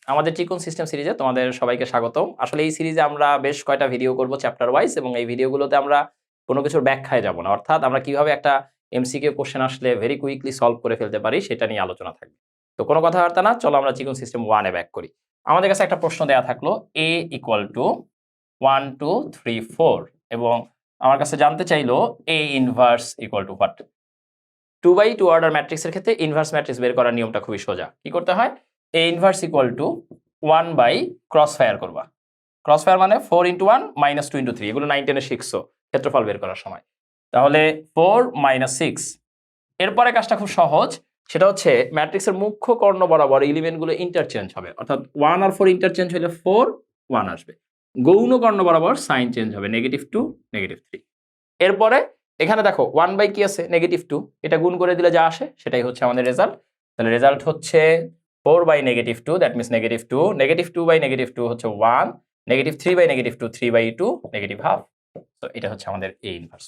আমাদের ত্রিকোণ সিস্টেম সিরিজে তোমাদের সবাইকে স্বাগতম। আসলে এই সিরিজে আমরা বেশ কয়টা ভিডিও করব চ্যাপ্টার ওয়াইজ, এবং এই ভিডিওগুলোতে আমরা কোনো কিছুর ব্যাখ্যায় যাব না, অর্থাৎ আমরা কিভাবে একটা এমসিকিউ কোশ্চেন আসলে ভেরি কুইকলি সলভ করে ফেলতে পারি সেটা নিয়ে আলোচনা থাকবে। তো কোনো কথাবার্তা না, চলো আমরা ত্রিকোণ সিস্টেম 1-এ ব্যাক করি। আমাদের কাছে একটা প্রশ্ন দেয়া থাকলো a = 1 2 3 4, এবং আমার কাছে জানতে চাইলো a inverse equal to what. 2x2 order ম্যাট্রিক্সের ক্ষেত্রে ইনভার্স ম্যাট্রিক্স বের করার নিয়মটা খুবই সোজা। কি করতে হয়? a inverse equal to 1 cross fire করবা। ক্রস ফায়ার মানে 4 × 1 - 2 × 3, এগুলো 9 10-এ শিখছো ক্ষেত্রফল বের করার সময়। তাহলে 4 - 6। এরপরে কাজটা খুব সহজ, সেটা হচ্ছে ম্যাট্রিক্সের মুখ্য কর্ণ বরাবর এলিমেন্টগুলো ইন্টারচেঞ্জ হবে, অর্থাৎ 1 আর 4 ইন্টারচেঞ্জ হলে 4 1 আসবে। গৌণ কর্ণ বরাবর সাইন চেঞ্জ হবে, -2 -3। এরপরে এখানে দেখো 1 কি আছে, -2, এটা গুণ করে দিলে যা আসে সেটাই হচ্ছে আমাদের রেজাল্ট। তাহলে রেজাল্ট হচ্ছে 4/-2, দ্যাট মিনস -2, -2/-2 হচ্ছে 1, -3/-2 3/2, -1/2। তো এটা হচ্ছে আমাদের a ইনভার্স।